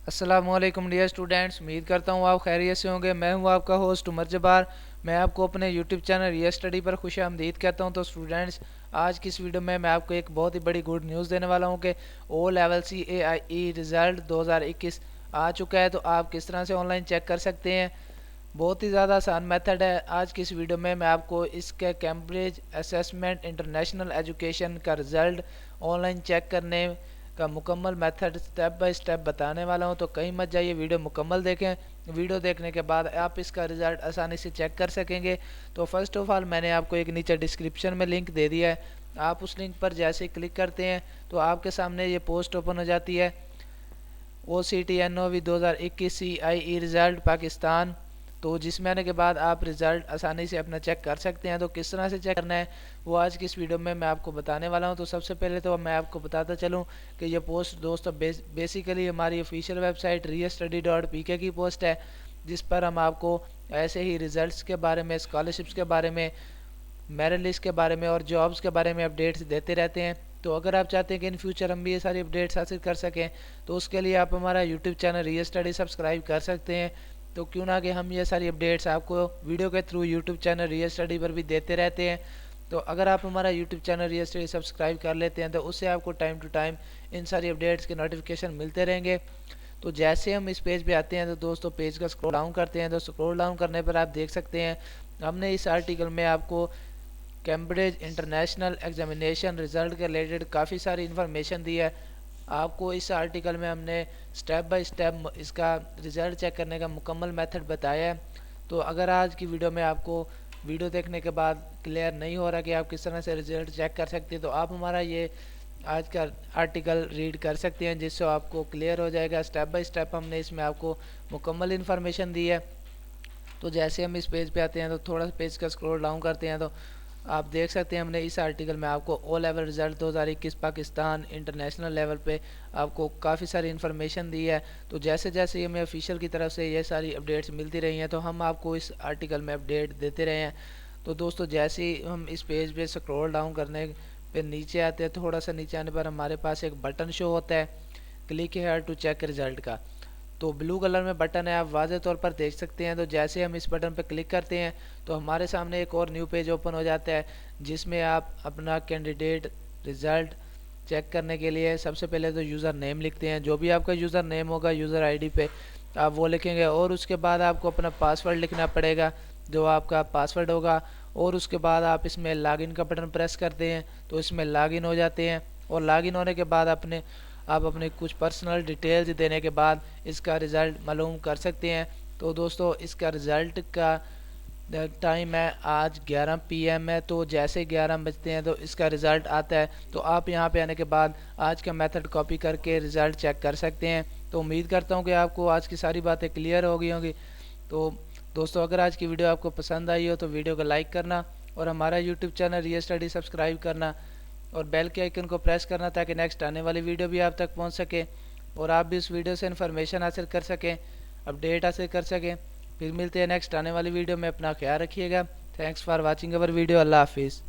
अस्सलामुअलैकुम dear students, उम्मीद करता हूँ आप खैरियत से होंगे। मैं हूँ आपका होस्ट उमर जब्बार। मैं आपको अपने यूट्यूब चैनल रियल स्टडी पर खुश आमदीद कहता हूँ। तो स्टूडेंट्स, आज की इस वीडियो में मैं आपको एक बहुत ही बड़ी गुड न्यूज़ देने वाला हूँ कि ओ लेवल CAIE रिज़ल्ट 2021 आ चुका है। तो आप किस तरह से ऑनलाइन चेक कर सकते हैं। बहुत ही ज़्यादा आसान मेथड है। आज की इस वीडियो में मैं आपको इसके कैम्ब्रिज असेसमेंट इंटरनेशनल एजुकेशन का रिज़ल्ट ऑनलाइन चेक करने का मुकम्मल मेथड स्टेप बाय स्टेप बताने वाला हूं। तो कहीं मत जाइए, वीडियो मुकम्मल देखें। वीडियो देखने के बाद आप इसका रिज़ल्ट आसानी से चेक कर सकेंगे। तो फर्स्ट ऑफ ऑल मैंने आपको एक नीचे डिस्क्रिप्शन में लिंक दे दिया है। आप उस लिंक पर जैसे ही क्लिक करते हैं तो आपके सामने ये पोस्ट ओपन हो जाती है। OCTNOV 2021 CIE result Pakistan. तो जिसमें आने के बाद आप रिज़ल्ट आसानी से अपना चेक कर सकते हैं। तो किस तरह से चेक करना है वो आज की इस वीडियो में मैं आपको बताने वाला हूं। तो सबसे पहले तो मैं आपको बताता चलूं कि ये पोस्ट दोस्तों बेसिकली हमारी ऑफिशियल वेबसाइट realstudy.pk की पोस्ट है, जिस पर हम आपको ऐसे ही रिज़ल्ट्स के बारे में, स्कॉलरशिप्स के बारे में, मेरिट लिस्ट के बारे में और जॉब्स के बारे में अपडेट्स देते रहते हैं। तो अगर आप चाहते हैं कि इन फ्यूचर हम भी ये सारी अपडेट्स हासिल कर सकें तो उसके लिए आप हमारा YouTube channel real study subscribe कर सकते हैं। तो क्यों ना कि हम ये सारी अपडेट्स आपको वीडियो के through YouTube channel real study पर भी देते रहते हैं। तो अगर आप हमारा YouTube channel real study subscribe कर लेते हैं तो उससे आपको टाइम टू टाइम इन सारी अपडेट्स के नोटिफिकेशन मिलते रहेंगे। तो जैसे हम इस पेज पे आते हैं तो दोस्तों पेज का स्क्रॉल डाउन करते हैं। तो स्क्रॉल डाउन करने पर आप देख सकते हैं हमने इस आर्टिकल में आपको कैम्ब्रिज इंटरनेशनल एग्जामिनेशन रिज़ल्ट के रिलेटेड काफ़ी सारी इन्फॉर्मेशन दी है। आपको इस आर्टिकल में हमने स्टेप बाय स्टेप इसका रिज़ल्ट चेक करने का मुकम्मल मेथड बताया है। तो अगर आज की वीडियो में आपको वीडियो देखने के बाद क्लियर नहीं हो रहा कि आप किस तरह से रिज़ल्ट चेक कर सकते हैं तो आप हमारा ये आज का आर्टिकल रीड कर सकते हैं, जिससे आपको क्लियर हो जाएगा। स्टेप बाय स्टेप हमने इसमें आपको मुकम्मल इन्फॉर्मेशन दी है। तो जैसे हम इस पेज पे आते हैं तो थोड़ा सा पेज का स्क्रॉल डाउन करते हैं तो आप देख सकते हैं हमने इस आर्टिकल में आपको O level result 2021 Pakistan international level पे आपको काफ़ी सारी इन्फॉर्मेशन दी है। तो जैसे जैसे हमें ऑफिशियल की तरफ से ये सारी अपडेट्स मिलती रही हैं तो हम आपको इस आर्टिकल में अपडेट देते रहे हैं। तो दोस्तों जैसे ही हम इस पेज पे स्क्रॉल डाउन करने पे नीचे आते हैं, थोड़ा सा नीचे आने पर हमारे पास एक बटन शो होता है click here to check result का। तो ब्लू कलर में बटन है, आप वाज़े तौर पर देख सकते हैं। तो जैसे हम इस बटन पर क्लिक करते हैं तो हमारे सामने एक और न्यू पेज ओपन हो जाता है, जिसमें आप अपना कैंडिडेट रिज़ल्ट चेक करने के लिए सबसे पहले तो यूज़र नेम लिखते हैं। जो भी आपका यूज़र नेम होगा यूज़र आईडी पे आप वो लिखेंगे और उसके बाद आपको अपना पासवर्ड लिखना पड़ेगा, जो आपका पासवर्ड होगा। और उसके बाद आप इसमें लॉगिन का बटन प्रेस करते हैं तो इसमें लॉगिन हो जाते हैं। और लॉगिन होने के बाद आप अपने कुछ पर्सनल डिटेल्स देने के बाद इसका रिज़ल्ट मालूम कर सकते हैं। तो दोस्तों इसका रिज़ल्ट का टाइम है आज 11 PM है। तो जैसे 11 बजते हैं तो इसका रिज़ल्ट आता है। तो आप यहां पे आने के बाद आज का मेथड कॉपी करके रिज़ल्ट चेक कर सकते हैं। तो उम्मीद करता हूं कि आपको आज की सारी बातें क्लियर हो गई होंगी। तो दोस्तों अगर आज की वीडियो आपको पसंद आई हो तो वीडियो को लाइक करना और हमारा YouTube channel real study subscribe करना और बेल के आइकन को प्रेस करना ताकि नेक्स्ट आने वाली वीडियो भी आप तक पहुंच सके और आप भी उस वीडियो से इन्फॉर्मेशन हासिल कर सकें, अपडेट हासिल कर सकें। फिर मिलते हैं नेक्स्ट आने वाली वीडियो में। अपना ख्याल रखिएगा। Thanks for watching our video. अल्लाह हाफिज़।